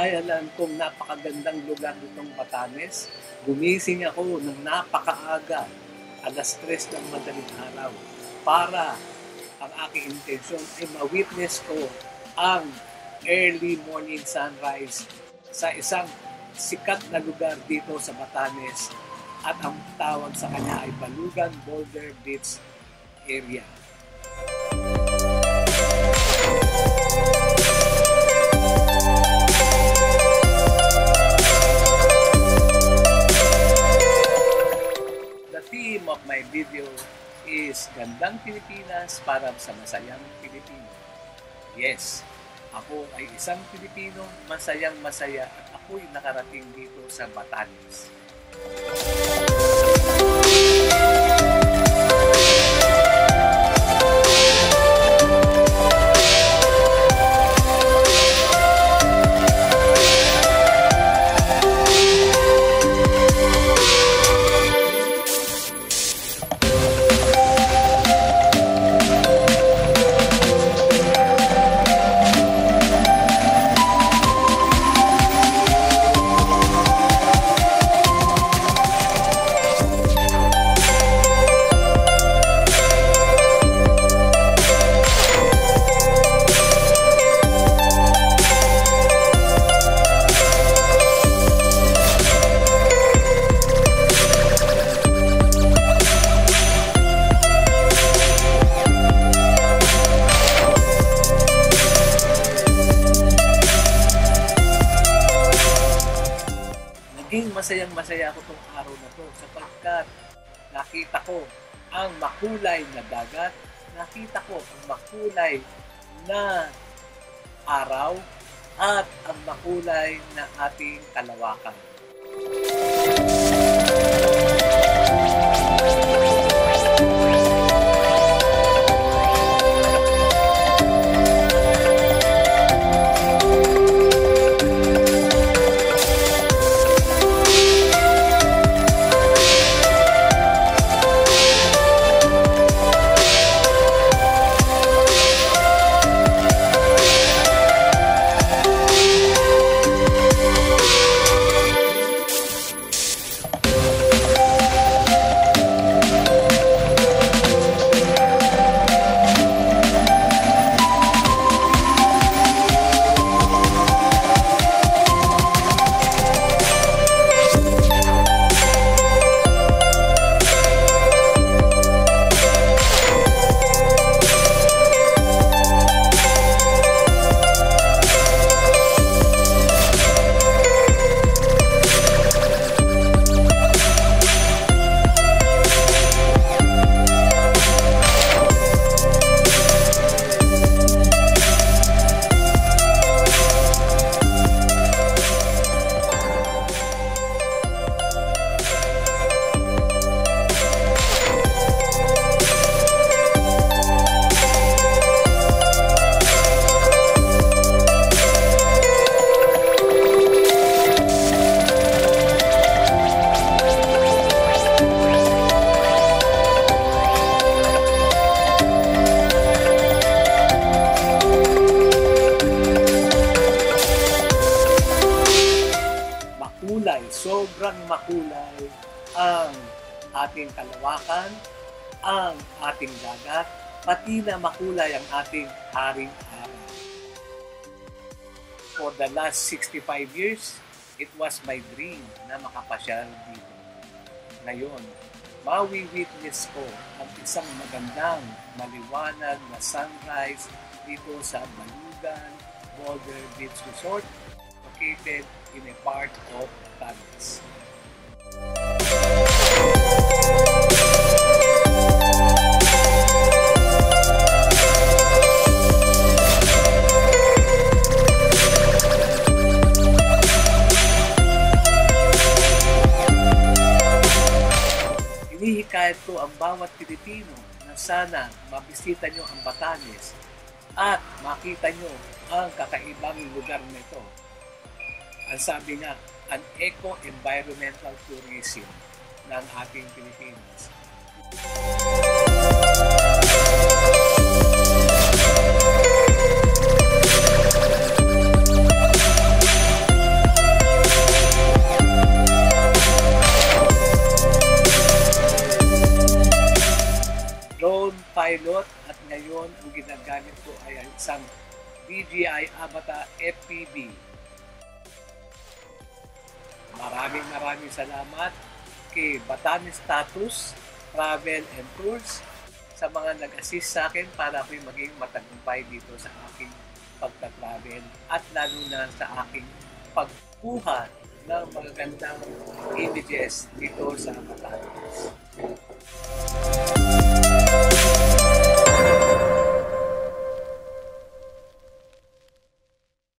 Dahil alam kong napakagandang lugar itong Batanes, gumising ako ng napakaaga, alas 3 ng madaling araw, para ang aking intensyon ay ma-witness ko ang early morning sunrise sa isang sikat na lugar dito sa Batanes, at ang tawag sa kanya ay Balugan Boulder Beach area. The theme of my video is Gandang Pilipinas para sa Masayang Pilipino. Yes, ako ay isang Pilipino, masayang masaya, at ako'y nakarating dito sa Batanes. Masayang-masaya ako itong araw na to sapagkat nakita ko ang makulay na dagat, nakita ko ang makulay na araw, at ang makulay na ating kalawakan. Sobrang makulay ang ating kalawakan, ang ating dagat, pati na makulay ang ating haring araw. For the last 65 years, it was my dream na makapasyal dito. Ngayon, mawi-witness ko ang isang magandang, maliwanag na sunrise dito sa Balugan Boulder Beach Resort, located in a part of Batanes. Hinihikayat ko ang bawat Pilipino na sana mabisita nyo ang Batanes at makita nyo ang kakaibang lugar nito. Ang sabi nga, an eco-environmental tourism ng ating Pilipinas. pilot at ngayon ang ginagamit ko ay isang DJI Avata FPV. Maraming salamat kay Batanes Status Travel and Tours sa mga nag-assist sa akin para ako'y maging matagumpay dito sa aking pagta-travel at lalo na sa aking pagkuha ng magagandang images dito sa Batanes.